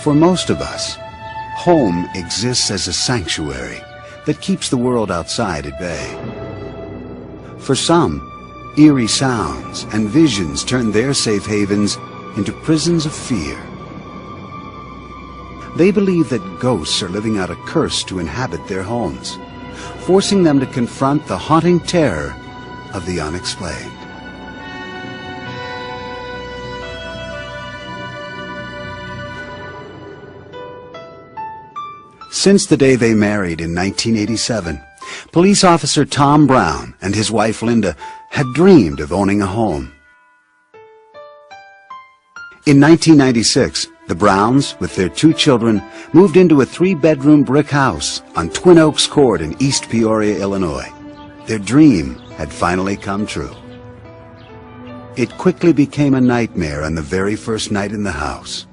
For most of us, home exists as a sanctuary that keeps the world outside at bay. For some, eerie sounds and visions turn their safe havens into prisons of fear. They believe that ghosts are living out a curse to inhabit their homes, forcing them to confront the haunting terror of the unexplained. Since the day they married in 1987, police officer Tom Brown and his wife Linda had dreamed of owning a home. In 1996, the Browns, with their 2 children, moved into a 3-bedroom brick house on Twin Oaks Court in East Peoria, Illinois. Their dream had finally come true. It quickly became a nightmare on the very first night in the house.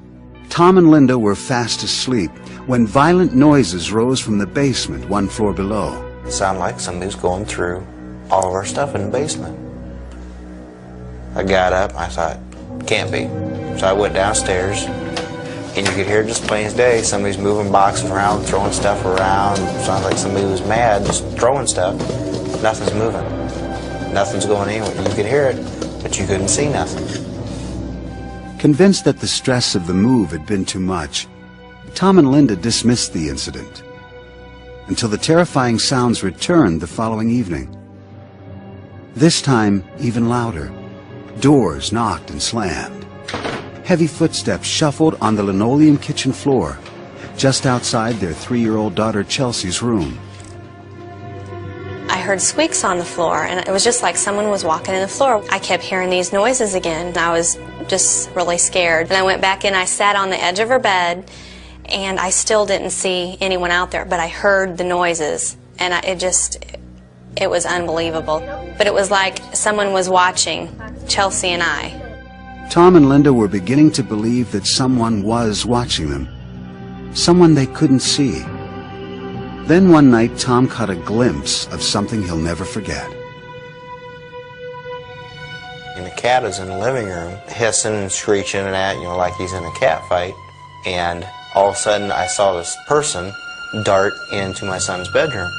Tom and Linda were fast asleep when violent noises rose from the basement 1 floor below. It sounded like somebody was going through all of our stuff in the basement. I got up, I thought, can't be. So I went downstairs, and you could hear just plain as day, somebody's moving boxes around, throwing stuff around. It sounded like somebody was mad, just throwing stuff. Nothing's moving. Nothing's going anywhere. You could hear it, but you couldn't see nothing. Convinced that the stress of the move had been too much, Tom and Linda dismissed the incident until the terrifying sounds returned the following evening. This time, even louder. Doors knocked and slammed. Heavy footsteps shuffled on the linoleum kitchen floor, just outside their 3-year-old daughter Chelsea's room. I heard squeaks on the floor, and it was just like someone was walking in the floor. I kept hearing these noises again. I was just really scared. And I went back in, I sat on the edge of her bed, and I still didn't see anyone out there, but I heard the noises, and it was unbelievable. But it was like someone was watching Chelsea and I. Tom and Linda were beginning to believe that someone was watching them, someone they couldn't see. Then one night, Tom caught a glimpse of something he'll never forget. And the cat is in the living room, hissing and screeching and that, like he's in a cat fight. And all of a sudden, I saw this person dart into my son's bedroom.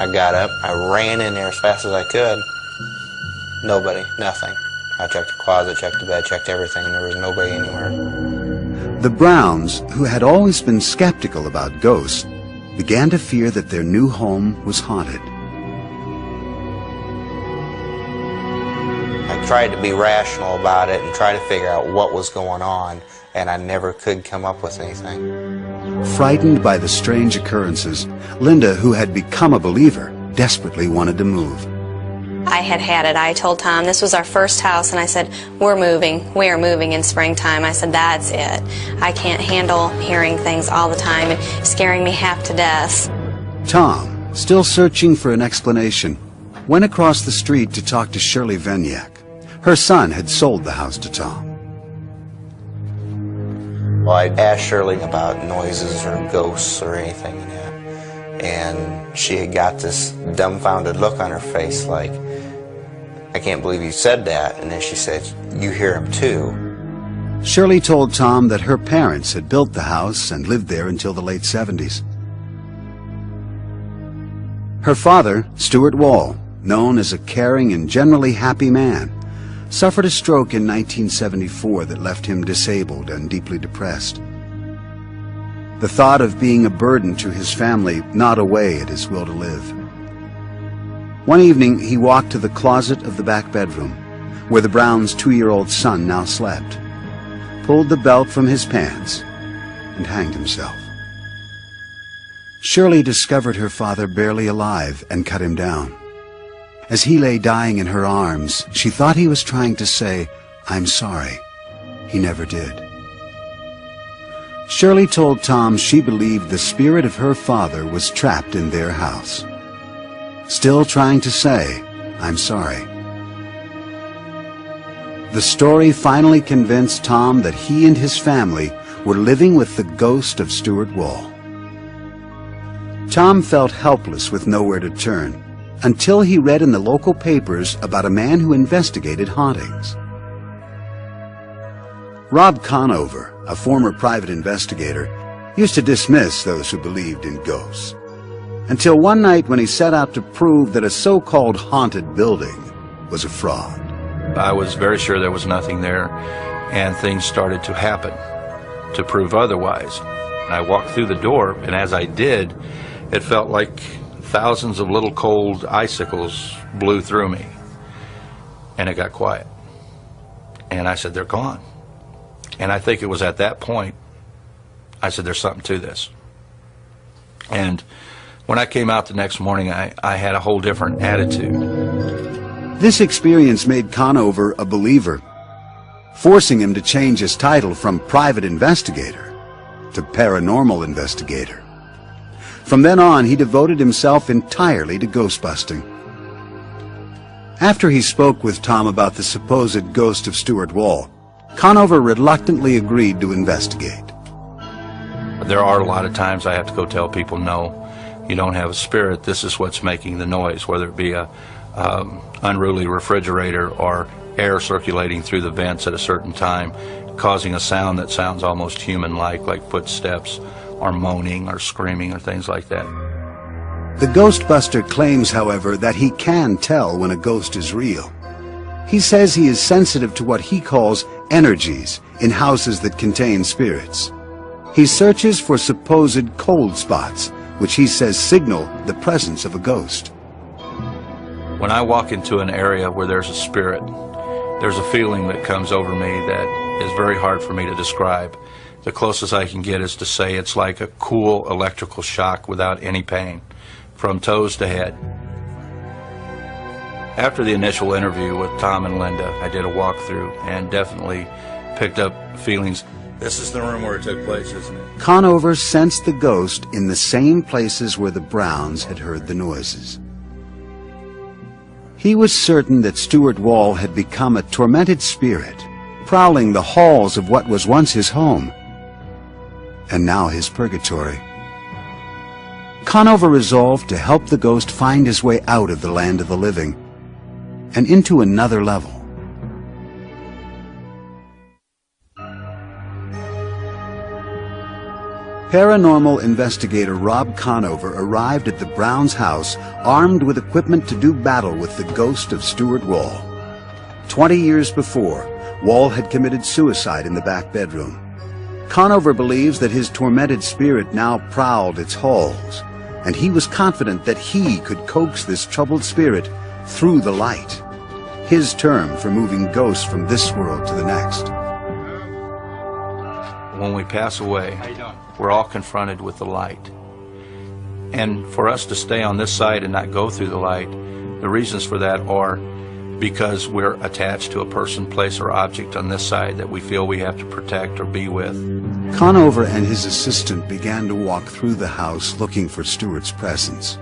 I got up, I ran in there as fast as I could. Nobody, nothing. I checked the closet, checked the bed, checked everything, and there was nobody anywhere. The Browns, who had always been skeptical about ghosts, began to fear that their new home was haunted. I tried to be rational about it and try to figure out what was going on, and I never could come up with anything. Frightened by the strange occurrences, Linda, who had become a believer, desperately wanted to move. I had it. I told Tom this was our first house, and I said, we're moving. We are moving in springtime. I said, that's it. I can't handle hearing things all the time and scaring me half to death. Tom, still searching for an explanation, went across the street to talk to Shirley Venyak. Her son had sold the house to Tom. Well, I asked Shirley about noises or ghosts or anything in that, and she had got this dumbfounded look on her face like, I can't believe you said that. And then she said, you hear him too. Shirley told Tom that her parents had built the house and lived there until the late 70s. Her father, Stuart Wall, known as a caring and generally happy man, suffered a stroke in 1974 that left him disabled and deeply depressed. The thought of being a burden to his family gnawed away at his will to live. One evening, he walked to the closet of the back bedroom, where the Browns' 2-year-old son now slept, pulled the belt from his pants, and hanged himself. Shirley discovered her father barely alive and cut him down. As he lay dying in her arms, she thought he was trying to say, I'm sorry. He never did. Shirley told Tom she believed the spirit of her father was trapped in their house, still trying to say, I'm sorry. The story finally convinced Tom that he and his family were living with the ghost of Stuart Wall. Tom felt helpless with nowhere to turn, until he read in the local papers about a man who investigated hauntings. Rob Conover, a former private investigator, used to dismiss those who believed in ghosts. Until one night when he set out to prove that a so-called haunted building was a fraud. I was very sure there was nothing there, and things started to happen to prove otherwise. I walked through the door, and as I did, it felt like thousands of little cold icicles blew through me. And it got quiet. And I said, they're gone. And I think it was at that point, I said, there's something to this. And when I came out the next morning, I had a whole different attitude. This experience made Conover a believer, forcing him to change his title from private investigator to paranormal investigator. From then on, he devoted himself entirely to ghost busting. After he spoke with Tom about the supposed ghost of Stuart Wall, Conover reluctantly agreed to investigate. There are a lot of times I have to go tell people, no, you don't have a spirit, this is what's making the noise, whether it be a unruly refrigerator or air circulating through the vents at a certain time, causing a sound that sounds almost human-like footsteps or moaning or screaming or things like that. The Ghostbuster claims, however, that he can tell when a ghost is real. He says he is sensitive to what he calls energies in houses that contain spirits. He searches for supposed cold spots, which he says signal the presence of a ghost. When I walk into an area where there's a spirit, there's a feeling that comes over me that is very hard for me to describe. The closest I can get is to say it's like a cool electrical shock without any pain, from toes to head. After the initial interview with Tom and Linda, I did a walkthrough and definitely picked up feelings. This is the room where it took place, isn't it? Conover sensed the ghost in the same places where the Browns had heard the noises. He was certain that Stuart Wall had become a tormented spirit, prowling the halls of what was once his home, and now his purgatory. Conover resolved to help the ghost find his way out of the land of the living and into another level. Paranormal investigator Rob Conover arrived at the Browns' house armed with equipment to do battle with the ghost of Stuart Wall. 20 years before, Wall had committed suicide in the back bedroom. Conover believes that his tormented spirit now prowled its halls, and he was confident that he could coax this troubled spirit through the light, his term for moving ghosts from this world to the next. When we pass away, we're all confronted with the light. And for us to stay on this side and not go through the light, the reasons for that are because we're attached to a person, place, or object on this side that we feel we have to protect or be with. Conover and his assistant began to walk through the house looking for Stuart's presence.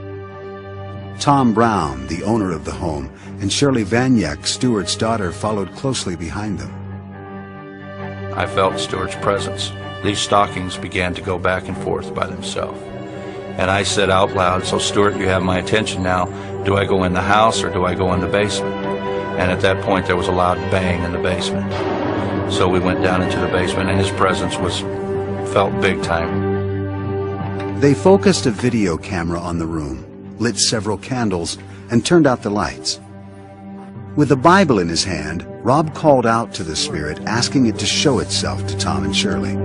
Tom Brown, the owner of the home, and Shirley Vaniak, Stuart's daughter, followed closely behind them. I felt Stuart's presence. These stockings began to go back and forth by themselves. And I said out loud, so Stuart, you have my attention now. Do I go in the house or do I go in the basement? And at that point there was a loud bang in the basement. So we went down into the basement and his presence felt big time. They focused a video camera on the room, lit several candles, and turned out the lights. With the Bible in his hand, Rob called out to the spirit, asking it to show itself to Tom and Shirley.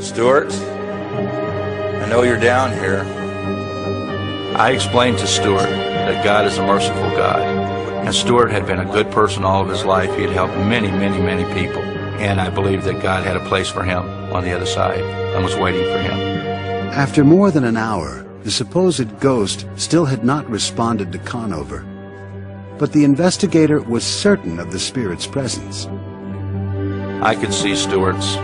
Stuart, I know you're down here. I explained to Stuart that God is a merciful God, and Stuart had been a good person all of his life. He had helped many, many, many people, and I believed that God had a place for him on the other side and was waiting for him. After more than an hour, the supposed ghost still had not responded to Conover, but the investigator was certain of the spirit's presence. I could see Stuart's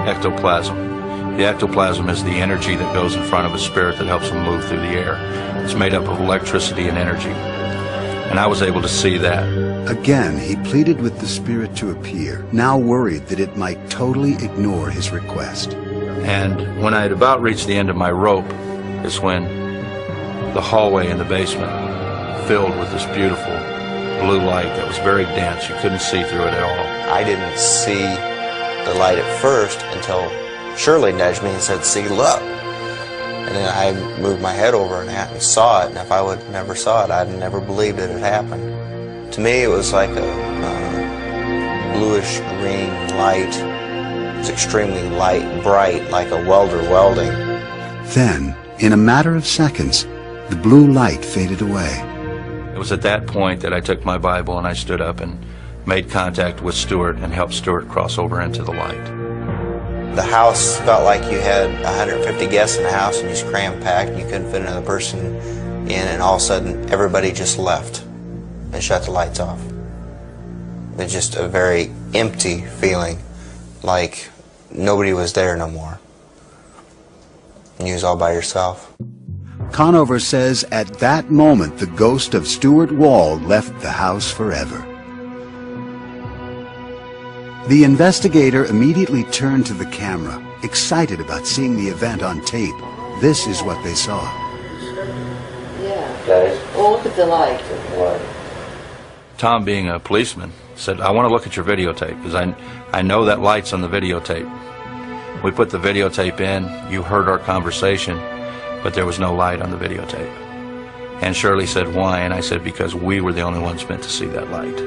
ectoplasm. The ectoplasm is the energy that goes in front of a spirit that helps him move through the air. It's made up of electricity and energy. And I was able to see that. Again, he pleaded with the spirit to appear, now worried that it might totally ignore his request. And when I had about reached the end of my rope is when the hallway in the basement filled with this beautiful blue light that was very dense. You couldn't see through it at all. I didn't see the light at first until Shirley nudged me and said, "See, look." And then I moved my head over and saw it, and if I would never saw it, I'd never believed it had happened. To me, it was like a bluish green light. It was extremely light, bright, like a welder welding. Then, in a matter of seconds, the blue light faded away. It was at that point that I took my Bible and I stood up and made contact with Stuart and helped Stuart cross over into the light. The house felt like you had 150 guests in the house and just cram-packed and you couldn't fit another person in, and all of a sudden everybody just left and shut the lights off. It was just a very empty feeling, like nobody was there no more. And you was all by yourself. Conover says at that moment the ghost of Stuart Wall left the house forever. The investigator immediately turned to the camera, excited about seeing the event on tape. This is what they saw. Yeah. Guys. Well, look at the light. Tom, being a policeman, said, "I want to look at your videotape because I know that light's on the videotape." We put the videotape in, you heard our conversation, but there was no light on the videotape. And Shirley said, "Why?" And I said, "Because we were the only ones meant to see that light."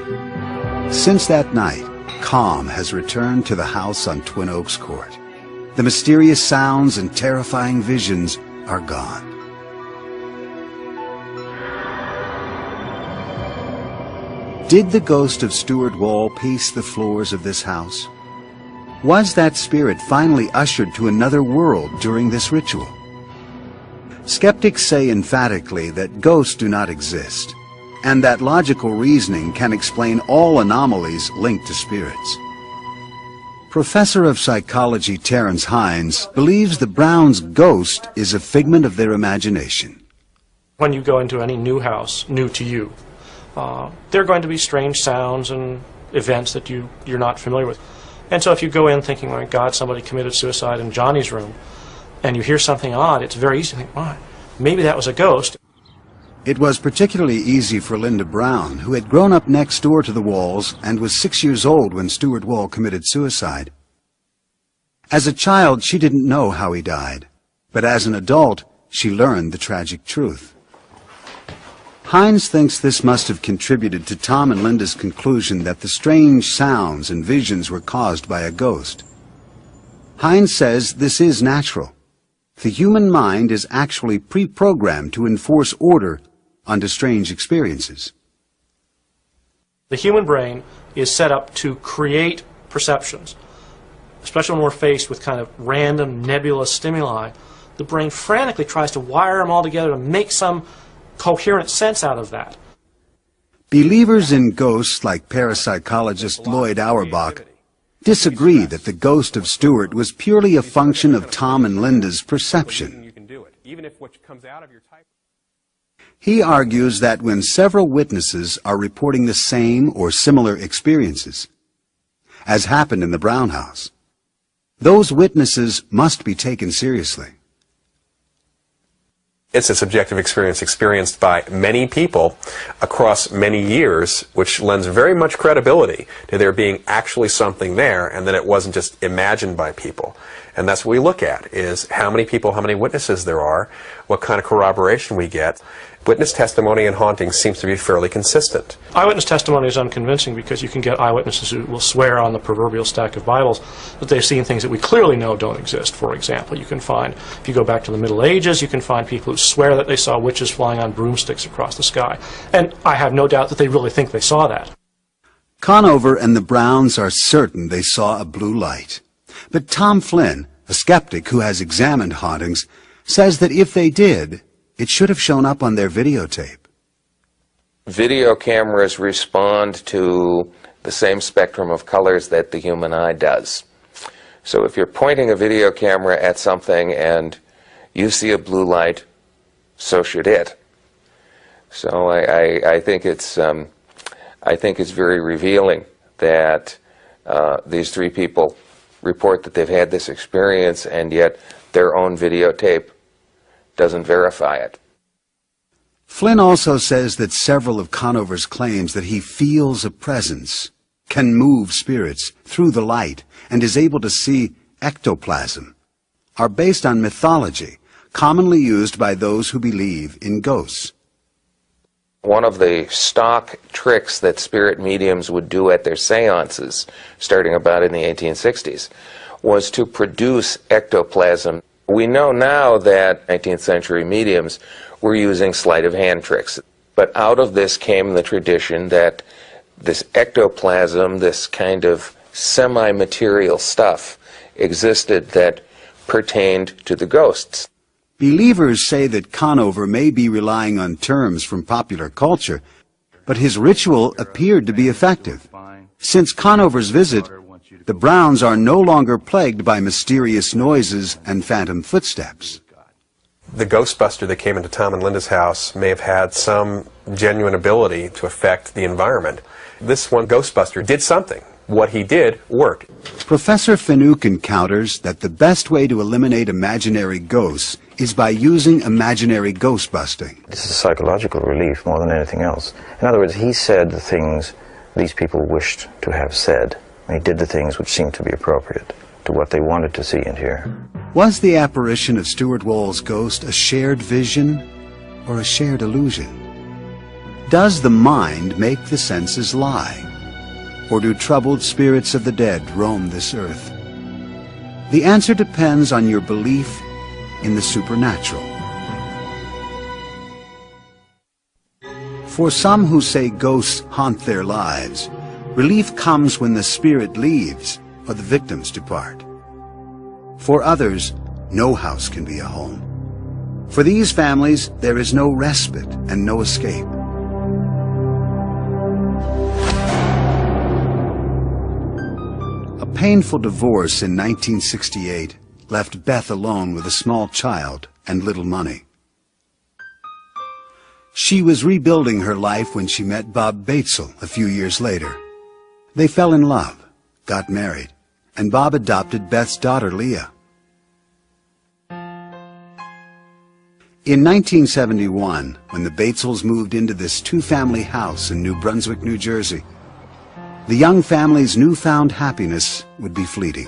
Since that night, calm has returned to the house on Twin Oaks Court. The mysterious sounds and terrifying visions are gone. Did the ghost of Stuart Wall pace the floors of this house? Was that spirit finally ushered to another world during this ritual? Skeptics say emphatically that ghosts do not exist, and that logical reasoning can explain all anomalies linked to spirits. Professor of psychology Terence Hines believes the Browns' ghost is a figment of their imagination. When you go into any new house, new to you, there are going to be strange sounds and events that you're not familiar with. And so if you go in thinking, my God, somebody committed suicide in Johnny's room, and you hear something odd, it's very easy to think, why? Maybe that was a ghost. It was particularly easy for Linda Brown, who had grown up next door to the Walls and was 6 years old when Stuart Wall committed suicide. As a child, she didn't know how he died, but as an adult, she learned the tragic truth. Hines thinks this must have contributed to Tom and Linda's conclusion that the strange sounds and visions were caused by a ghost. Hines says this is natural. The human mind is actually pre-programmed to enforce order onto strange experiences. The human brain is set up to create perceptions, especially when we're faced with kind of random nebulous stimuli. The brain frantically tries to wire them all together to make some coherent sense out of that. Believers in ghosts like parapsychologist Lloyd Auerbach disagree that the ghost of Stuart was purely a function of Tom and Linda's perception. He argues that when several witnesses are reporting the same or similar experiences, as happened in the Brown house, those witnesses must be taken seriously. It's a subjective experience experienced by many people across many years, which lends very much credibility to there being actually something there and that it wasn't just imagined by people. And that's what we look at, is how many people, how many witnesses there are, what kind of corroboration we get. Witness testimony in hauntings seems to be fairly consistent. Eyewitness testimony is unconvincing because you can get eyewitnesses who will swear on the proverbial stack of Bibles that they've seen things that we clearly know don't exist. For example, you can find, if you go back to the Middle Ages, you can find people who swear that they saw witches flying on broomsticks across the sky. And I have no doubt that they really think they saw that. Conover and the Browns are certain they saw a blue light. But Tom Flynn, a skeptic who has examined hauntings, says that if they did, it should have shown up on their videotape. Video cameras respond to the same spectrum of colors that the human eye does. So if you're pointing a video camera at something and you see a blue light, so should it. So I think it's very revealing that these three people report that they've had this experience, and yet their own videotape doesn't verify it. Flynn also says that several of Conover's claims that he feels a presence can move spirits through the light, and is able to see ectoplasm, are based on mythology commonly used by those who believe in ghosts. One of the stock tricks that spirit mediums would do at their seances, starting about in the 1860s, was to produce ectoplasm. We know now that 19th century mediums were using sleight of hand tricks, but out of this came the tradition that this ectoplasm, this kind of semi-material stuff, existed that pertained to the ghosts. Believers say that Conover may be relying on terms from popular culture, but his ritual appeared to be effective. Since Conover's visit, the Browns are no longer plagued by mysterious noises and phantom footsteps. The Ghostbuster that came into Tom and Linda's house may have had some genuine ability to affect the environment. This one Ghostbuster did something. What he did worked. Professor Finook encounters that the best way to eliminate imaginary ghosts is by using imaginary ghost busting. This is psychological relief more than anything else. In other words, he said the things these people wished to have said. He did the things which seemed to be appropriate to what they wanted to see and hear. Was the apparition of Stuart Wall's ghost a shared vision or a shared illusion? Does the mind make the senses lie? Or do troubled spirits of the dead roam this earth? The answer depends on your belief in the supernatural. For some who say ghosts haunt their lives, relief comes when the spirit leaves or the victims depart. For others, no house can be a home. For these families, there is no respite and no escape. A painful divorce in 1968 left Beth alone with a small child and little money. She was rebuilding her life when she met Bob Batesel a few years later. They fell in love, got married, and Bob adopted Beth's daughter, Leah. In 1971, when the Batesels moved into this two-family house in New Brunswick, New Jersey, the young family's newfound happiness would be fleeting.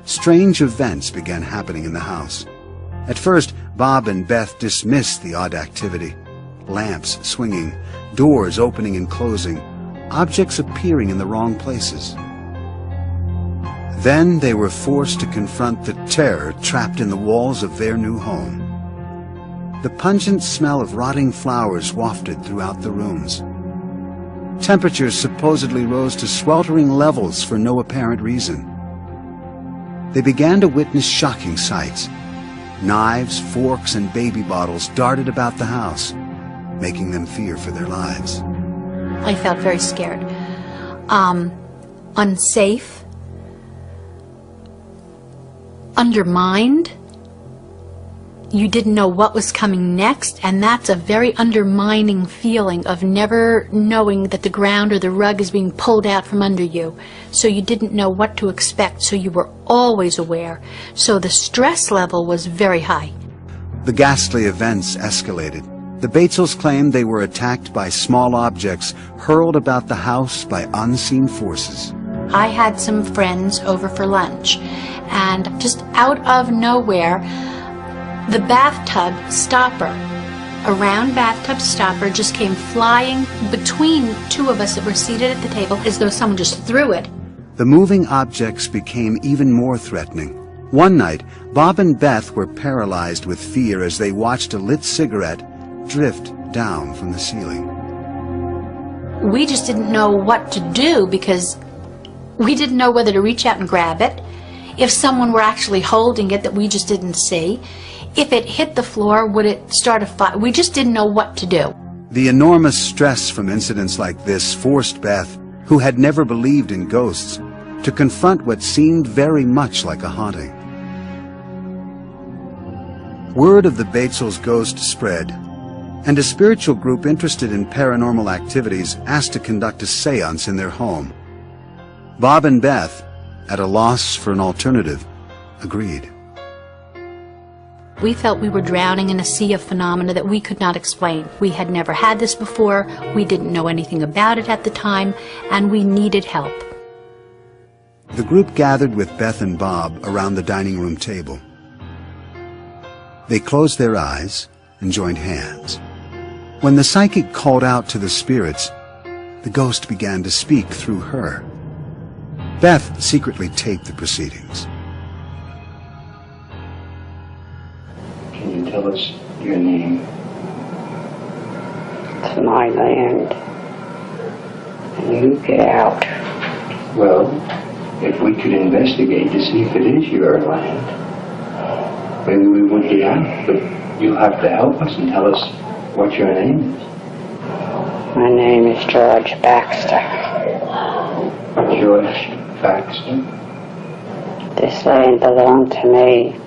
Strange events began happening in the house. At first, Bob and Beth dismissed the odd activity. Lamps swinging, doors opening and closing, objects appearing in the wrong places. Then they were forced to confront the terror trapped in the walls of their new home. The pungent smell of rotting flowers wafted throughout the rooms. Temperatures supposedly rose to sweltering levels for no apparent reason. They began to witness shocking sights. Knives, forks, and baby bottles darted about the house, making them fear for their lives. I felt very scared, unsafe, undermined. You didn't know what was coming next, and that's a very undermining feeling of never knowing that the ground or the rug is being pulled out from under you. So you didn't know what to expect, so you were always aware. So the stress level was very high. The ghastly events escalated. The Batesels claimed they were attacked by small objects hurled about the house by unseen forces. I had some friends over for lunch, and just out of nowhere, the bathtub stopper, a round bathtub stopper, just came flying between two of us that were seated at the table as though someone just threw it. The moving objects became even more threatening. One night, Bob and Beth were paralyzed with fear as they watched a lit cigarette drift down from the ceiling. We just didn't know what to do because we didn't know whether to reach out and grab it, if someone were actually holding it that we just didn't see. If it hit the floor, would it start a fire? We just didn't know what to do. The enormous stress from incidents like this forced Beth, who had never believed in ghosts, to confront what seemed very much like a haunting. Word of the Batesels' ghost spread, and a spiritual group interested in paranormal activities asked to conduct a seance in their home. Bob and Beth, at a loss for an alternative, agreed. We felt we were drowning in a sea of phenomena that we could not explain. We had never had this before, we didn't know anything about it at the time, and we needed help. The group gathered with Beth and Bob around the dining room table. They closed their eyes and joined hands. When the psychic called out to the spirits, the ghost began to speak through her. Beth secretly taped the proceedings. Can you tell us your name? It's my land. And you get out. Well, if we could investigate to see if it is your land, maybe we wouldn't get out, but you'll have to help us and tell us what your name is. My name is George Baxter. George Baxter? This land belonged to me.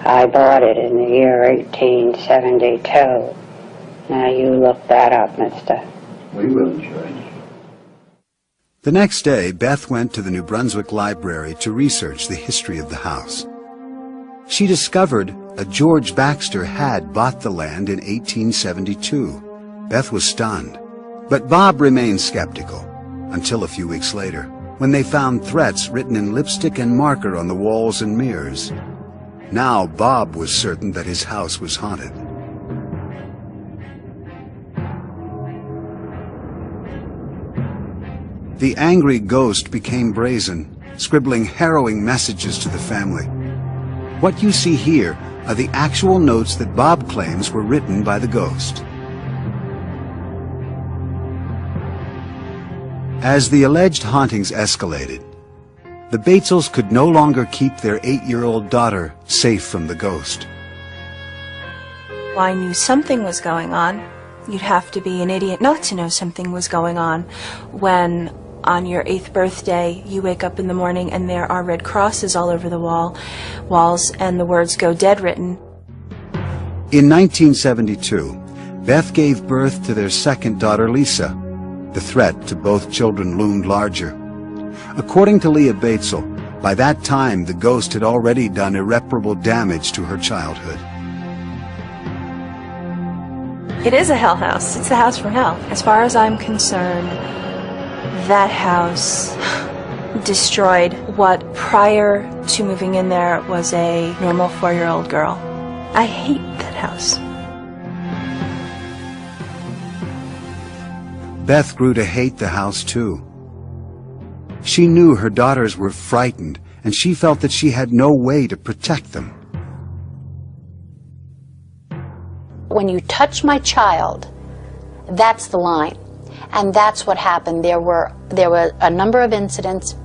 I bought it in the year 1872. Now you look that up, mister. We will, George. The next day, Beth went to the New Brunswick Library to research the history of the house. She discovered a George Baxter had bought the land in 1872. Beth was stunned, but Bob remained skeptical until a few weeks later, when they found threats written in lipstick and marker on the walls and mirrors. Now Bob was certain that his house was haunted. The angry ghost became brazen, scribbling harrowing messages to the family. What you see here are the actual notes that Bob claims were written by the ghost. As the alleged hauntings escalated, the Batesels could no longer keep their 8-year-old daughter safe from the ghost. I knew something was going on. You'd have to be an idiot not to know something was going on when on your 8th birthday you wake up in the morning and there are red crosses all over the walls and the words "Go Dead" written. In 1972, Beth gave birth to their second daughter, Lisa. The threat to both children loomed larger. According to Leah Batesel, by that time the ghost had already done irreparable damage to her childhood. It is a hell house. It's the house from hell. As far as I'm concerned, that house destroyed what prior to moving in there was a normal 4-year-old girl. I hate that house. Beth grew to hate the house too. She knew her daughters were frightened, and she felt that she had no way to protect them. When you touch my child, that's the line. And that's what happened. There were a number of incidents,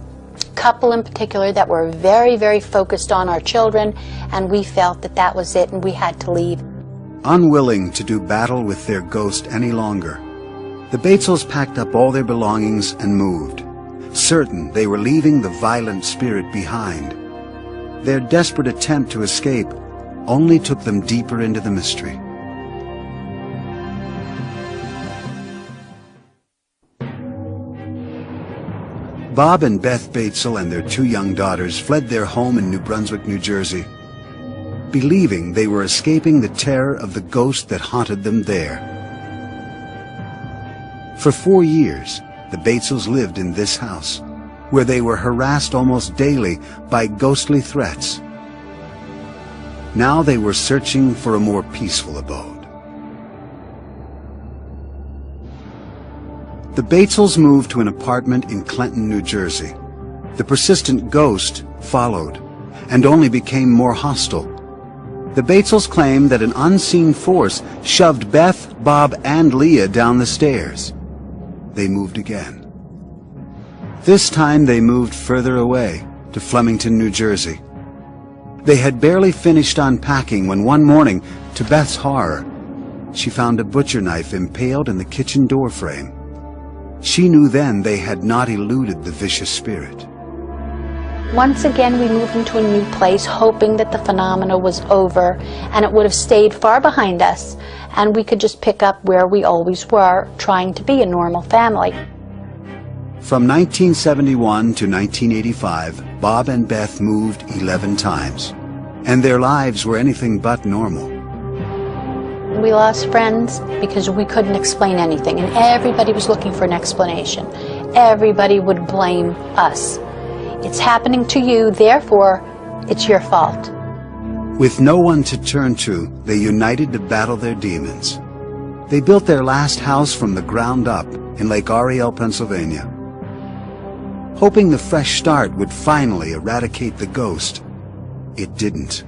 a couple in particular, that were very, very focused on our children, and we felt that that was it and we had to leave. Unwilling to do battle with their ghost any longer, the Batesels packed up all their belongings and moved, certain they were leaving the violent spirit behind. Their desperate attempt to escape only took them deeper into the mystery. Bob and Beth Batesel and their 2 young daughters fled their home in New Brunswick, New Jersey, believing they were escaping the terror of the ghost that haunted them there. For 4 years, the Batesels lived in this house, where they were harassed almost daily by ghostly threats. Now they were searching for a more peaceful abode. The Batesels moved to an apartment in Clinton, New Jersey. The persistent ghost followed, and only became more hostile. The Batesels claimed that an unseen force shoved Beth, Bob, and Leah down the stairs. They moved again. This time they moved further away, to Flemington, New Jersey. They had barely finished unpacking when one morning, to Beth's horror, she found a butcher knife impaled in the kitchen door frame. She knew then they had not eluded the vicious spirit. Once again, we moved into a new place, hoping that the phenomena was over and it would have stayed far behind us, and we could just pick up where we always were, trying to be a normal family. From 1971 to 1985, Bob and Beth moved 11 times, and their lives were anything but normal. We lost friends because we couldn't explain anything, and everybody was looking for an explanation. Everybody would blame us. It's happening to you, therefore, it's your fault. With no one to turn to, they united to battle their demons. They built their last house from the ground up in Lake Ariel, Pennsylvania, hoping the fresh start would finally eradicate the ghost. It didn't.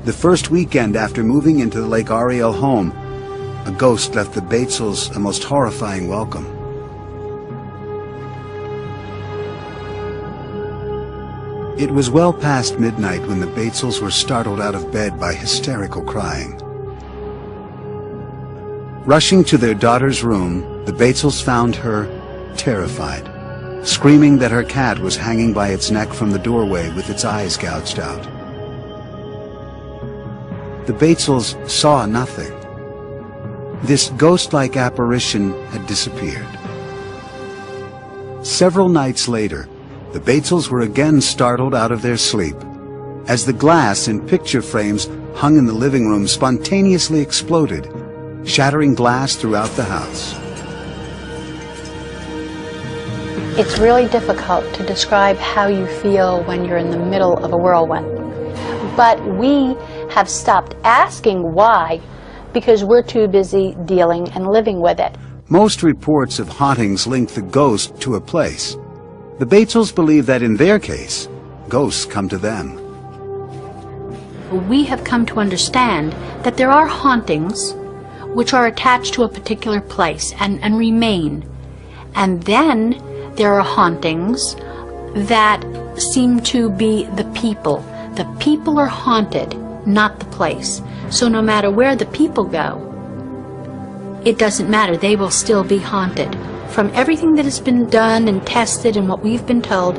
The first weekend after moving into the Lake Ariel home, a ghost left the Batesels a most horrifying welcome. It was well past midnight when the Batesels were startled out of bed by hysterical crying. Rushing to their daughter's room, the Batesels found her terrified, screaming that her cat was hanging by its neck from the doorway with its eyes gouged out. The Batesels saw nothing. This ghost-like apparition had disappeared. Several nights later, the Batesels were again startled out of their sleep as the glass in picture frames hung in the living room spontaneously exploded, shattering glass throughout the house. It's really difficult to describe how you feel when you're in the middle of a whirlwind. But we have stopped asking why because we're too busy dealing and living with it. Most reports of hauntings link the ghost to a place. The Batesels believe that in their case, ghosts come to them. We have come to understand that there are hauntings which are attached to a particular place and remain. And then there are hauntings that seem to be the people. The people are haunted, not the place. So no matter where the people go, it doesn't matter, they will still be haunted. From everything that has been done and tested and what we've been told,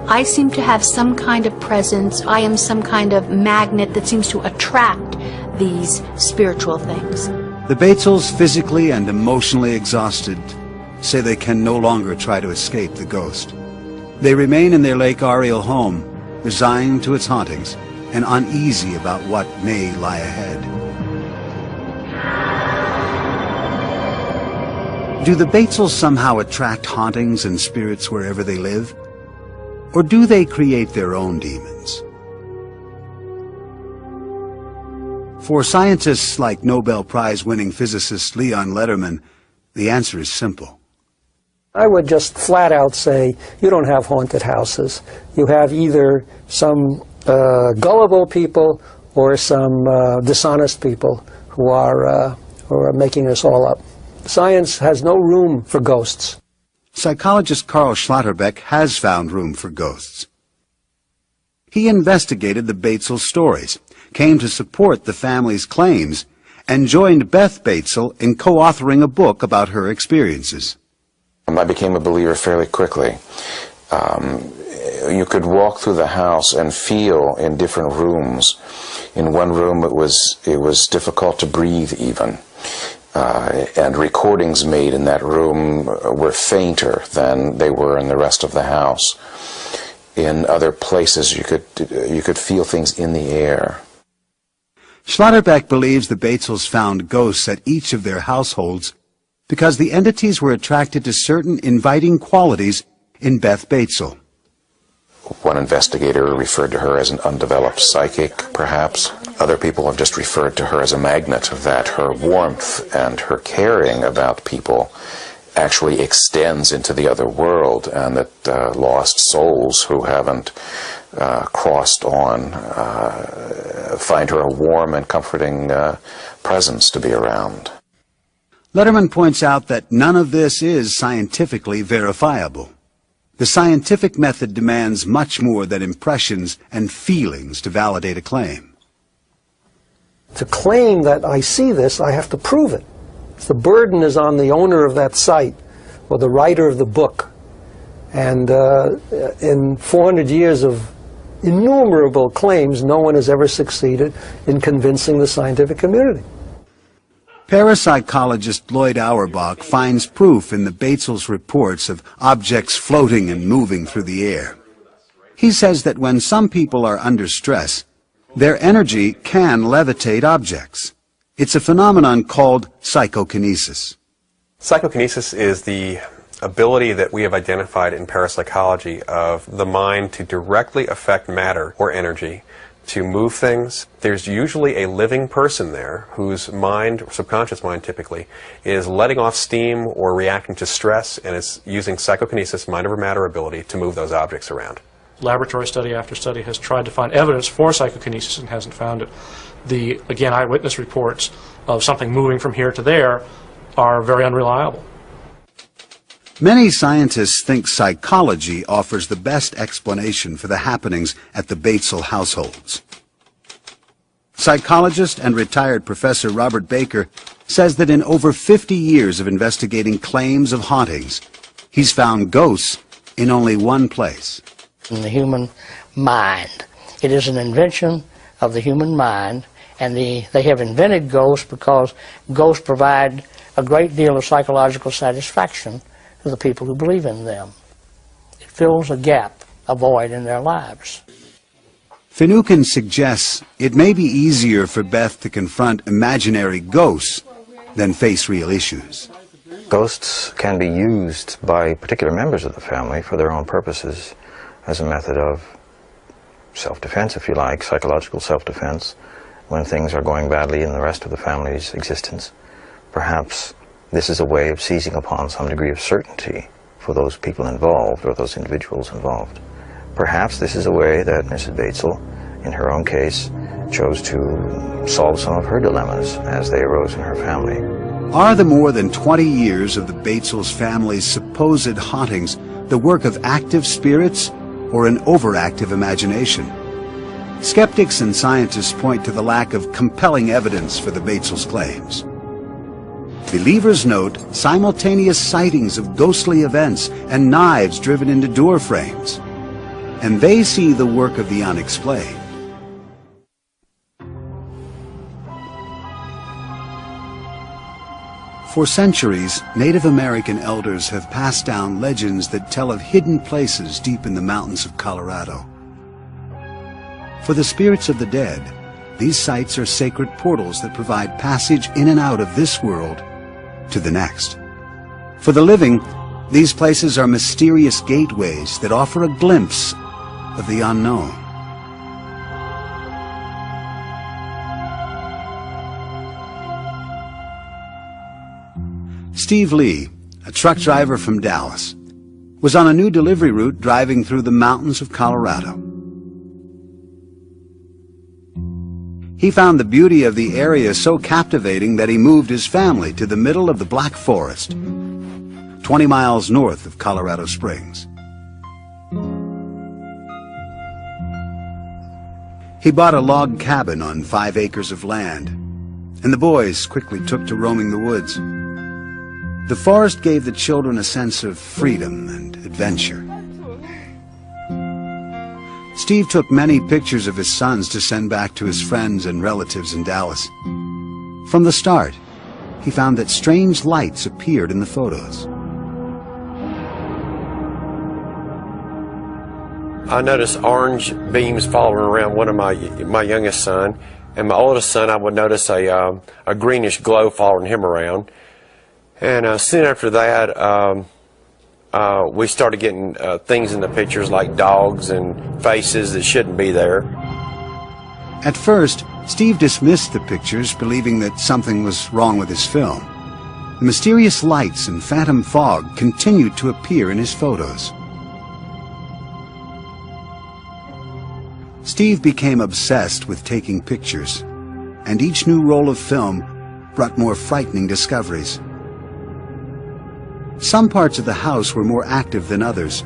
I seem to have some kind of presence. I am some kind of magnet that seems to attract these spiritual things. The Batesels, physically and emotionally exhausted, say they can no longer try to escape the ghost. They remain in their Lake Ariel home, resigned to its hauntings and uneasy about what may lie ahead. Do the Batesels somehow attract hauntings and spirits wherever they live? Or do they create their own demons? For scientists like Nobel Prize-winning physicist Leon Lederman, the answer is simple. I would just flat out say, you don't have haunted houses. You have either some gullible people or some dishonest people who are making this all up. Science has no room for ghosts. Psychologist Carl Schlotterbeck has found room for ghosts. He investigated the Batesel stories, came to support the family's claims, and joined Beth Batesel in co-authoring a book about her experiences. I became a believer fairly quickly. You could walk through the house and feel in different rooms. In one room it was difficult to breathe even. And recordings made in that room were fainter than they were in the rest of the house. In other places you could feel things in the air. Schlotterbeck believes the Batesels found ghosts at each of their households because the entities were attracted to certain inviting qualities in Beth Batesel. One investigator referred to her as an undeveloped psychic, perhaps. Other people have just referred to her as a magnet, that her warmth and her caring about people actually extends into the other world, and that lost souls who haven't crossed on find her a warm and comforting presence to be around. Lederman points out that none of this is scientifically verifiable. The scientific method demands much more than impressions and feelings to validate a claim. To claim that I see this, I have to prove it. The burden is on the owner of that site or the writer of the book. And in 400 years of innumerable claims, no one has ever succeeded in convincing the scientific community. Parapsychologist Lloyd Auerbach finds proof in the Batesels' reports of objects floating and moving through the air. He says that when some people are under stress, Their energy can levitate objects. It's a phenomenon called psychokinesis. Psychokinesis is the ability that we have identified in parapsychology of the mind to directly affect matter or energy, to move things. There's usually a living person there whose mind, or subconscious mind typically, is letting off steam or reacting to stress, and is using psychokinesis, mind over matter ability, to move those objects around. Laboratory study after study has tried to find evidence for psychokinesis and hasn't found it. The, again, eyewitness reports of something moving from here to there are very unreliable. Many scientists think psychology offers the best explanation for the happenings at the Batesel households. Psychologist and retired Professor Robert Baker says that in over 50 years of investigating claims of hauntings, he's found ghosts in only one place. In the human mind. It is an invention of the human mind, and they have invented ghosts because ghosts provide a great deal of psychological satisfaction to the people who believe in them. It fills a gap, a void in their lives. Finucane suggests it may be easier for Beth to confront imaginary ghosts than face real issues. Ghosts can be used by particular members of the family for their own purposes as a method of self-defense, if you like, psychological self-defense, when things are going badly in the rest of the family's existence. Perhaps this is a way of seizing upon some degree of certainty for those people involved, or those individuals involved. Perhaps this is a way that Mrs. Batesel, in her own case, chose to solve some of her dilemmas as they arose in her family. Are the more than 20 years of the Batesels family's supposed hauntings the work of active spirits or an overactive imagination? Skeptics and scientists point to the lack of compelling evidence for the Batesels' claims. Believers note simultaneous sightings of ghostly events and knives driven into door frames. And they see the work of the unexplained. For centuries, Native American elders have passed down legends that tell of hidden places deep in the mountains of Colorado. For the spirits of the dead, these sites are sacred portals that provide passage in and out of this world to the next. For the living, these places are mysterious gateways that offer a glimpse of the unknown. Steve Lee, a truck driver from Dallas, was on a new delivery route driving through the mountains of Colorado. He found the beauty of the area so captivating that he moved his family to the middle of the Black Forest, 20 miles north of Colorado Springs. He bought a log cabin on 5 acres of land, and the boys quickly took to roaming the woods. The forest gave the children a sense of freedom and adventure. Steve took many pictures of his sons to send back to his friends and relatives in Dallas. From the start, he found that strange lights appeared in the photos. I noticed orange beams following around one of my youngest son, and my oldest son I would notice a greenish glow following him around. And soon after that, we started getting things in the pictures like dogs and faces that shouldn't be there. At first, Steve dismissed the pictures, believing that something was wrong with his film. The mysterious lights and phantom fog continued to appear in his photos. Steve became obsessed with taking pictures, and each new roll of film brought more frightening discoveries. Some parts of the house were more active than others.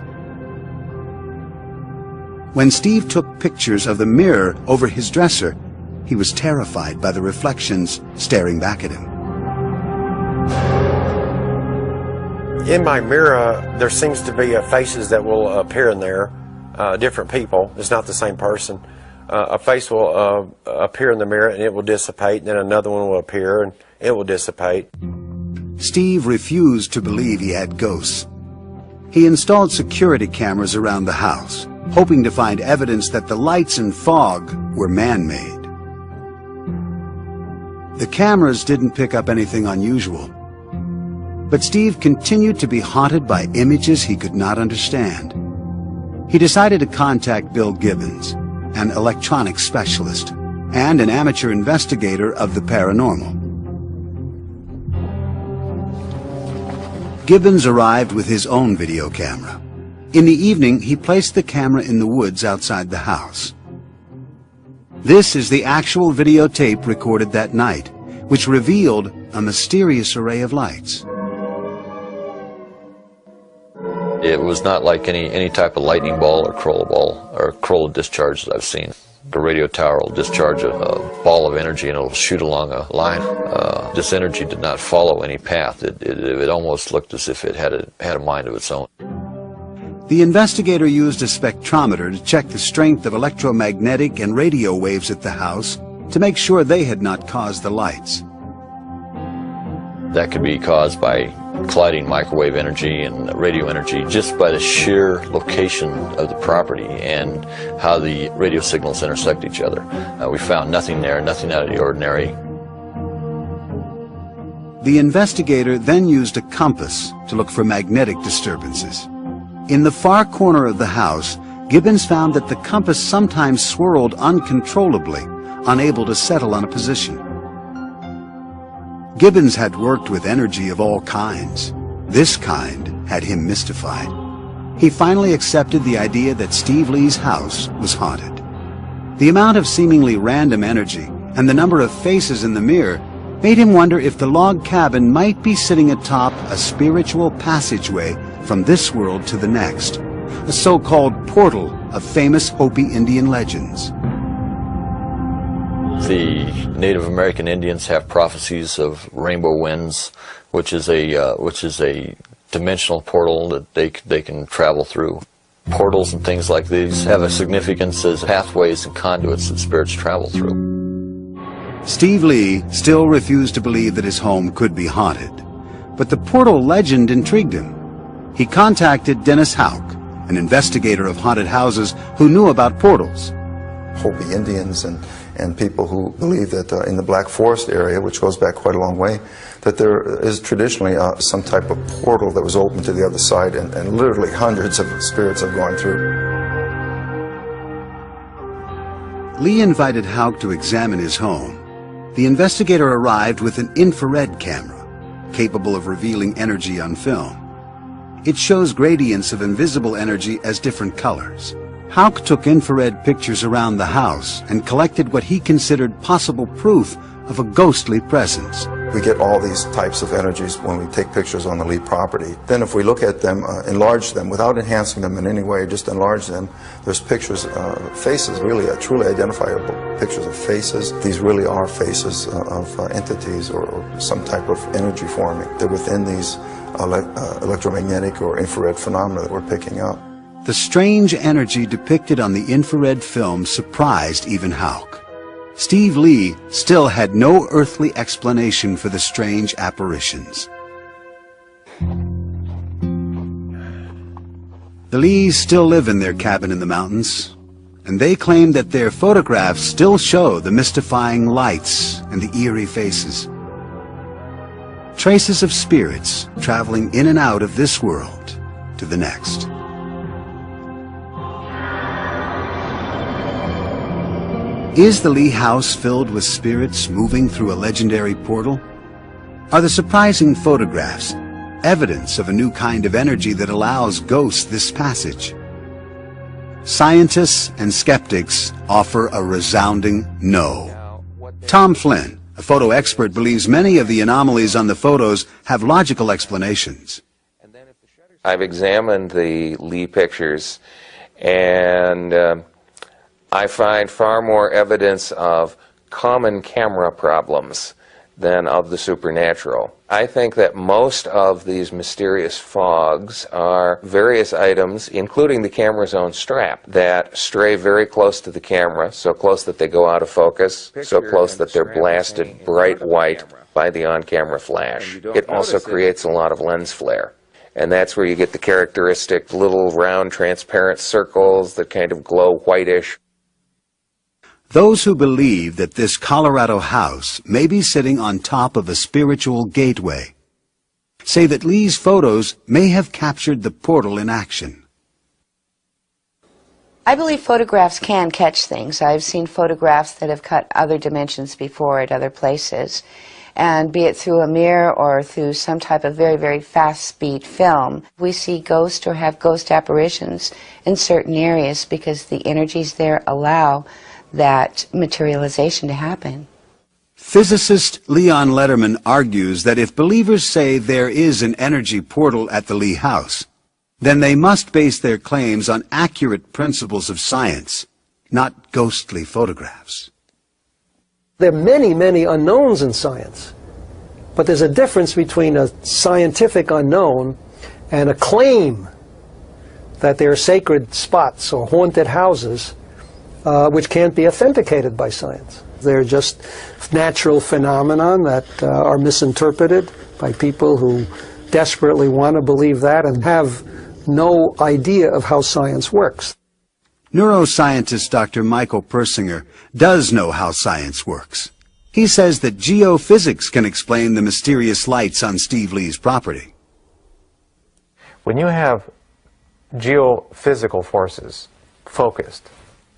When Steve took pictures of the mirror over his dresser, he was terrified by the reflections staring back at him. In my mirror, there seems to be faces that will appear in there, different people. It's not the same person. A face will appear in the mirror and it will dissipate, and then another one will appear and it will dissipate. Steve refused to believe he had ghosts. He installed security cameras around the house, hoping to find evidence that the lights and fog were man-made. The cameras didn't pick up anything unusual, but Steve continued to be haunted by images he could not understand. He decided to contact Bill Gibbons, an electronics specialist and an amateur investigator of the paranormal. Gibbons arrived with his own video camera. In the evening, he placed the camera in the woods outside the house. This is the actual videotape recorded that night, which revealed a mysterious array of lights. It was not like any type of lightning ball or Kroll discharge that I've seen. The radio tower will discharge a ball of energy and it'll shoot along a line. This energy did not follow any path. It almost looked as if it had a mind of its own. The investigator used a spectrometer to check the strength of electromagnetic and radio waves at the house to make sure they had not caused the lights. That could be caused by colliding microwave energy and radio energy just by the sheer location of the property and how the radio signals intersect each other. We found nothing there, nothing out of the ordinary. The investigator then used a compass to look for magnetic disturbances. In the far corner of the house, Gibbons found that the compass sometimes swirled uncontrollably, unable to settle on a position. Gibbons had worked with energy of all kinds. This kind had him mystified. He finally accepted the idea that Steve Lee's house was haunted. The amount of seemingly random energy and the number of faces in the mirror made him wonder if the log cabin might be sitting atop a spiritual passageway from this world to the next, a so-called portal of famous Hopi Indian legends. The Native American Indians have prophecies of rainbow winds, which is a dimensional portal that they can travel through. Portals and things like these have a significance as pathways and conduits that spirits travel through. Steve Lee still refused to believe that his home could be haunted, but the portal legend intrigued him. He contacted Dennis Houck, an investigator of haunted houses who knew about portals. Hopi Indians and people who believe that in the Black Forest area, which goes back quite a long way, that there is traditionally some type of portal that was open to the other side, and literally hundreds of spirits have gone through. Lee invited Houck to examine his home. The investigator arrived with an infrared camera, capable of revealing energy on film. It shows gradients of invisible energy as different colors. Houck took infrared pictures around the house and collected what he considered possible proof of a ghostly presence. We get all these types of energies when we take pictures on the Lee property. Then if we look at them, enlarge them, without enhancing them in any way, just enlarge them, there's pictures, faces, really truly identifiable pictures of faces. These really are faces of entities or some type of energy forming. They're within these electromagnetic or infrared phenomena that we're picking up. The strange energy depicted on the infrared film surprised even Houck. Steve Lee still had no earthly explanation for the strange apparitions. The Lees still live in their cabin in the mountains, and they claim that their photographs still show the mystifying lights and the eerie faces. Traces of spirits traveling in and out of this world to the next. Is the Lee house filled with spirits moving through a legendary portal? Are the surprising photographs evidence of a new kind of energy that allows ghosts this passage? Scientists and skeptics offer a resounding no. Tom Flynn, a photo expert, believes many of the anomalies on the photos have logical explanations. I've examined the Lee pictures, and I find far more evidence of common camera problems than of the supernatural. I think that most of these mysterious fogs are various items, including the camera's own strap, that stray very close to the camera, so close that they go out of focus, so close that they're blasted bright white by the on-camera flash. It also creates a lot of lens flare. And that's where you get the characteristic little round transparent circles that kind of glow whitish. Those who believe that this Colorado house may be sitting on top of a spiritual gateway say that Lee's photos may have captured the portal in action. I believe photographs can catch things. I've seen photographs that have cut other dimensions before at other places. And be it through a mirror or through some type of very, very fast-speed film, we see ghosts or have ghost apparitions in certain areas because the energies there allow that materialization to happen. Physicist Leon Letterman argues that if believers say there is an energy portal at the Lee house, then they must base their claims on accurate principles of science, not ghostly photographs. There are many, many unknowns in science, but there's a difference between a scientific unknown and a claim that there are sacred spots or haunted houses which can't be authenticated by science. They're just natural phenomena that are misinterpreted by people who desperately want to believe that and have no idea of how science works. Neuroscientist Dr. Michael Persinger does know how science works. He says that geophysics can explain the mysterious lights on Steve Lee's property. When you have geophysical forces focused,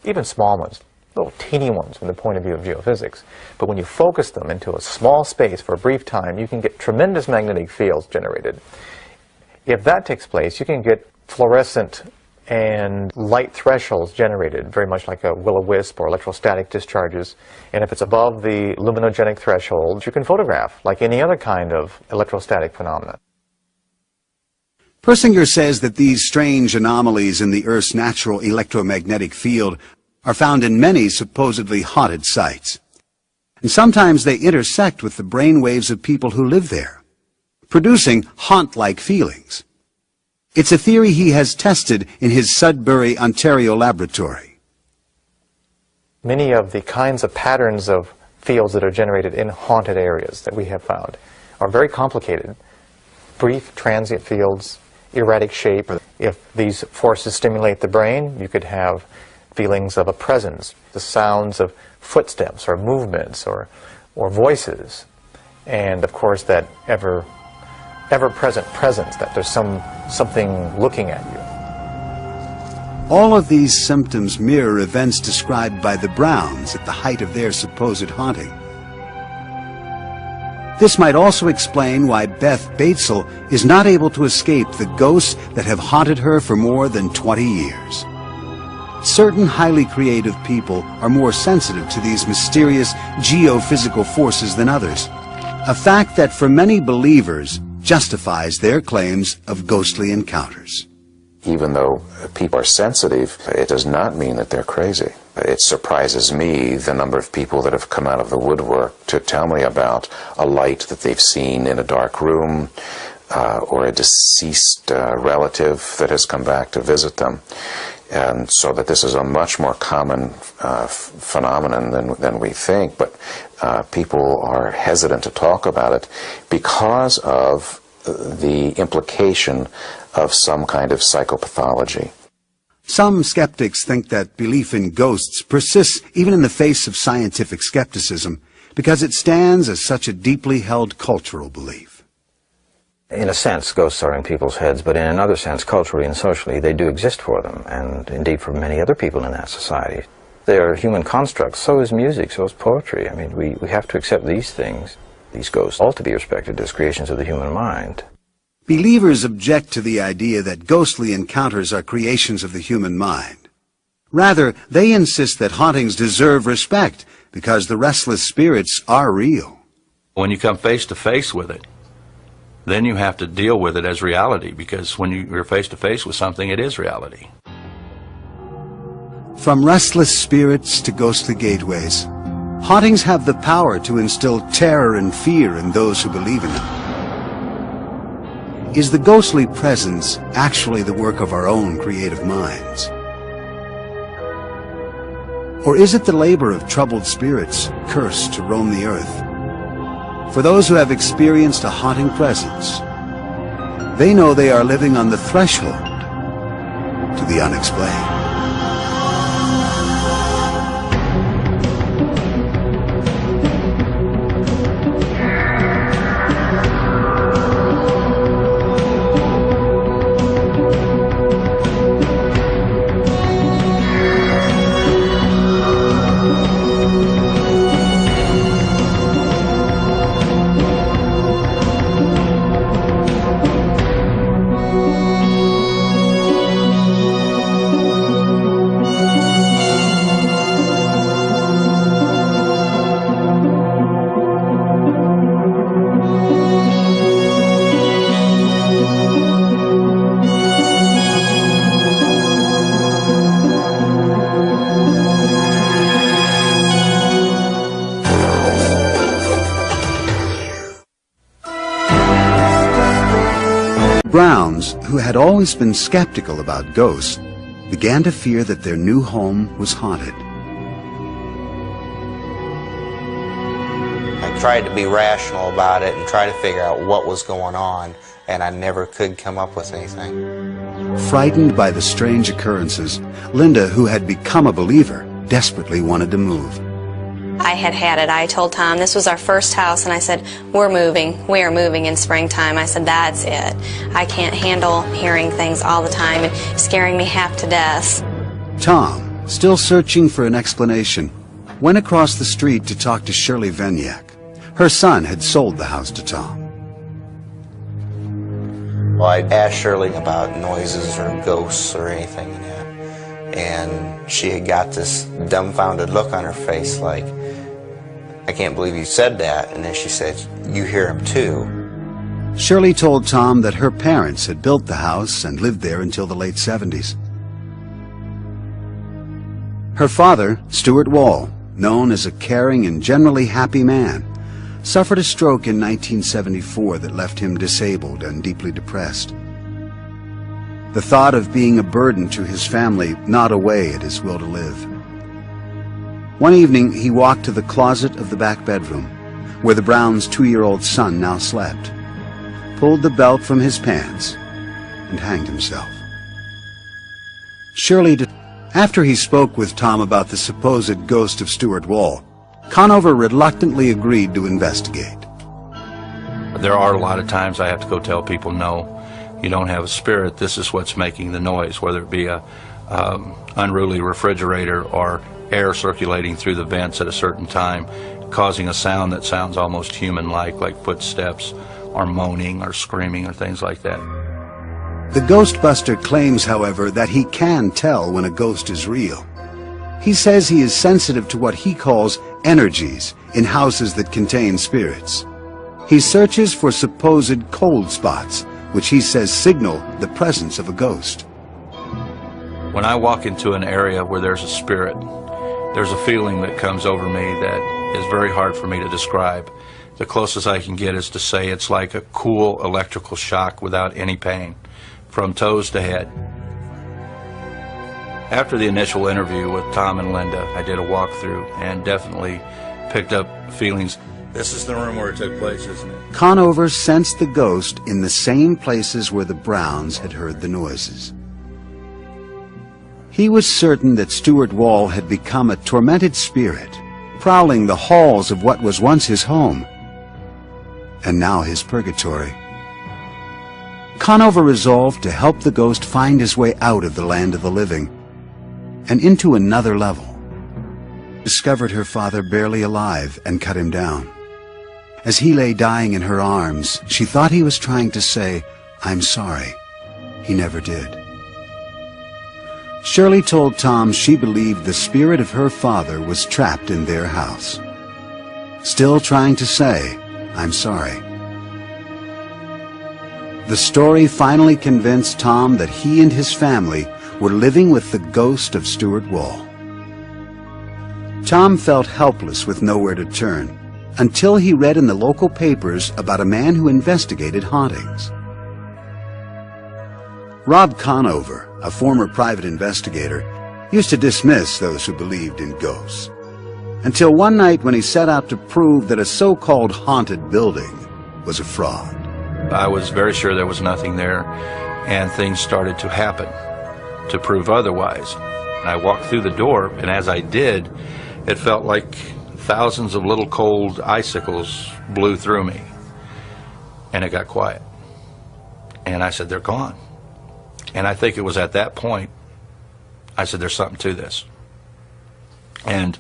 even small ones, little teeny ones from the point of view of geophysics, but when you focus them into a small space for a brief time, you can get tremendous magnetic fields generated. If that takes place, you can get fluorescent and light thresholds generated, very much like a will-o-wisp or electrostatic discharges. And if it's above the luminogenic threshold, you can photograph like any other kind of electrostatic phenomena. Persinger says that these strange anomalies in the Earth's natural electromagnetic field are found in many supposedly haunted sites. And sometimes they intersect with the brain waves of people who live there, producing haunt-like feelings. It's a theory he has tested in his Sudbury, Ontario laboratory. Many of the kinds of patterns of fields that are generated in haunted areas that we have found are very complicated. Brief, transient fields, erratic shape. If these forces stimulate the brain, you could have feelings of a presence, the sounds of footsteps or movements or voices, and of course that ever-present presence, that there's something looking at you. All of these symptoms mirror events described by the Browns at the height of their supposed haunting. This might also explain why Beth Batesel is not able to escape the ghosts that have haunted her for more than 20 years. Certain highly creative people are more sensitive to these mysterious geophysical forces than others, a fact that for many believers justifies their claims of ghostly encounters. Even though people are sensitive, it does not mean that they're crazy. It surprises me the number of people that have come out of the woodwork to tell me about a light that they've seen in a dark room or a deceased relative that has come back to visit them. And so that this is a much more common phenomenon than we think, but people are hesitant to talk about it because of the implication of some kind of psychopathology. Some skeptics think that belief in ghosts persists even in the face of scientific skepticism because it stands as such a deeply held cultural belief. In a sense, ghosts are in people's heads, but in another sense, culturally and socially, they do exist for them, and indeed for many other people in that society. They are human constructs. So is music, so is poetry. I mean, we have to accept these things, these ghosts, all to be respected as creations of the human mind. Believers object to the idea that ghostly encounters are creations of the human mind. Rather, they insist that hauntings deserve respect because the restless spirits are real. When you come face to face with it, then you have to deal with it as reality, because when you're face to face with something, it is reality. From restless spirits to ghostly gateways, hauntings have the power to instill terror and fear in those who believe in them. Is the ghostly presence actually the work of our own creative minds? Or is it the labor of troubled spirits cursed to roam the earth? For those who have experienced a haunting presence, They know they are living on the threshold to the unexplained. Browns, who had always been skeptical about ghosts, began to fear that their new home was haunted. I tried to be rational about it and try to figure out what was going on, and I never could come up with anything. Frightened by the strange occurrences, Linda, who had become a believer, desperately wanted to move. I had had it. I told Tom this was our first house, and I said, we're moving. We are moving in springtime. I said, that's it. I can't handle hearing things all the time and scaring me half to death. Tom, still searching for an explanation, went across the street to talk to Shirley Venyak. Her son had sold the house to Tom. Well, I asked Shirley about noises or ghosts or anything in that, and she had got this dumbfounded look on her face like, I can't believe you said that. And then she said, you hear him too. Shirley told Tom that her parents had built the house and lived there until the late 70s. Her father, Stuart Wall, known as a caring and generally happy man, suffered a stroke in 1974 that left him disabled and deeply depressed. The thought of being a burden to his family gnawed away at his will to live. One evening, he walked to the closet of the back bedroom, where the Browns' 2-year-old son now slept, pulled the belt from his pants, and hanged himself. After he spoke with Tom about the supposed ghost of Stuart Wall, Conover reluctantly agreed to investigate. There are a lot of times I have to go tell people, no, you don't have a spirit. This is what's making the noise, whether it be a unruly refrigerator or air circulating through the vents at a certain time, causing a sound that sounds almost human-like footsteps or moaning or screaming or things like that. The Ghostbuster claims, however, that he can tell when a ghost is real. He says he is sensitive to what he calls energies in houses that contain spirits. He searches for supposed cold spots, which he says signal the presence of a ghost. When I walk into an area where there's a spirit, there's a feeling that comes over me that is very hard for me to describe. The closest I can get is to say it's like a cool electrical shock without any pain, from toes to head. After the initial interview with Tom and Linda, I did a walkthrough and definitely picked up feelings. This is the room where it took place, isn't it? Conover sensed the ghost in the same places where the Browns had heard the noises. He was certain that Stuart Wall had become a tormented spirit, prowling the halls of what was once his home, and now his purgatory. Conover resolved to help the ghost find his way out of the land of the living and into another level. Discovered her father barely alive and cut him down. As he lay dying in her arms, she thought he was trying to say, "I'm sorry." He never did. Shirley told Tom she believed the spirit of her father was trapped in their house, still trying to say, "I'm sorry." The story finally convinced Tom that he and his family were living with the ghost of Stuart Wall. Tom felt helpless with nowhere to turn until he read in the local papers about a man who investigated hauntings. Rob Conover, a former private investigator, used to dismiss those who believed in ghosts, until one night when he set out to prove that a so-called haunted building was a fraud. I was very sure there was nothing there, and things started to happen to prove otherwise. And I walked through the door, and as I did, it felt like thousands of little cold icicles blew through me. And it got quiet. And I said, they're gone. And I think it was at that point I said, there's something to this. And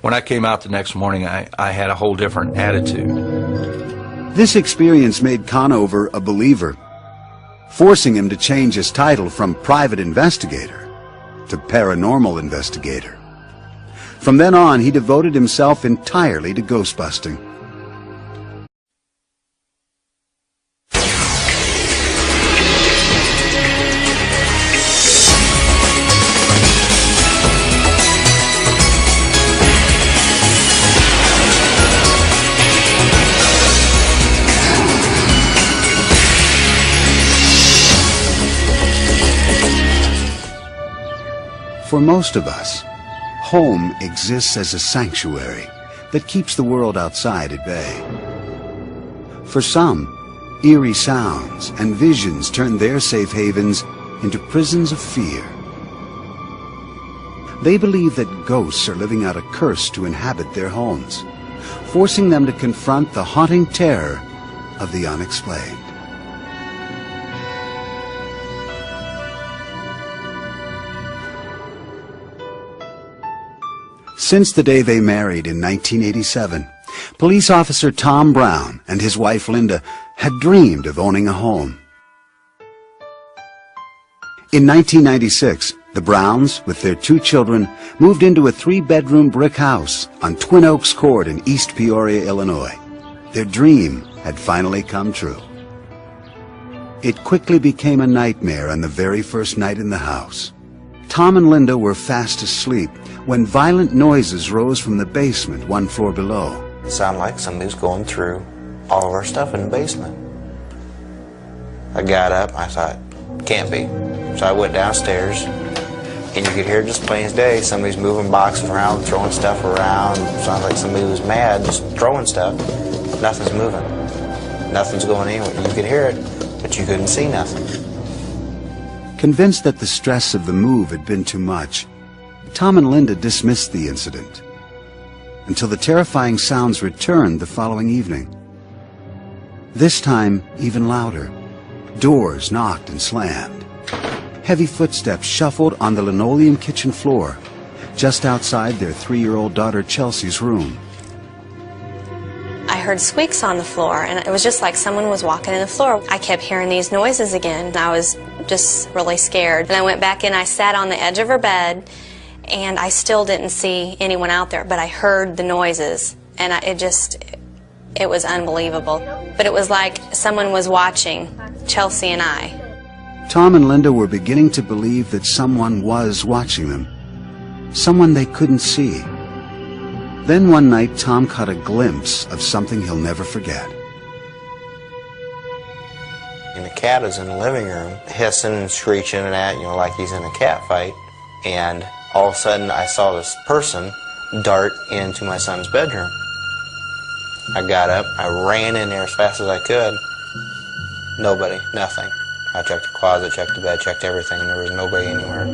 when I came out the next morning, I had a whole different attitude. This experience made Conover a believer, forcing him to change his title from private investigator to paranormal investigator. From then on, he devoted himself entirely to ghost busting. For most of us, home exists as a sanctuary that keeps the world outside at bay. For some, eerie sounds and visions turn their safe havens into prisons of fear. They believe that ghosts are living out a curse to inhabit their homes, forcing them to confront the haunting terror of the unexplained. Since the day they married in 1987, police officer Tom Brown and his wife Linda had dreamed of owning a home. In 1996, the Browns, with their 2 children, moved into a 3-bedroom brick house on Twin Oaks Court in East Peoria, Illinois. Their dream had finally come true. It quickly became a nightmare on the very first night in the house. Tom and Linda were fast asleep when violent noises rose from the basement 1 floor below. It sounded like somebody was going through all of our stuff in the basement. I got up, I thought, can't be. So I went downstairs, and you could hear just plain as day, somebody's moving boxes around, throwing stuff around. It sounded like somebody was mad, just throwing stuff. Nothing's moving. Nothing's going anywhere. You could hear it, but you couldn't see nothing. Convinced that the stress of the move had been too much, Tom and Linda dismissed the incident until the terrifying sounds returned the following evening. This time, even louder. Doors knocked and slammed. Heavy footsteps shuffled on the linoleum kitchen floor, just outside their 3-year-old daughter Chelsea's room. I heard squeaks on the floor, and it was just like someone was walking in the floor. I kept hearing these noises again, and I was just really scared. And I went back in, I sat on the edge of her bed, and I still didn't see anyone out there, but I heard the noises, and it was unbelievable. But it was like someone was watching Chelsea and I. Tom and Linda were beginning to believe that someone was watching them, someone they couldn't see. Then one night, Tom caught a glimpse of something he'll never forget. And the cat is in the living room, hissing and screeching and that, like he's in a cat fight. And all of a sudden, I saw this person dart into my son's bedroom. I got up, I ran in there as fast as I could. Nobody, nothing. I checked the closet, checked the bed, checked everything, and there was nobody anywhere.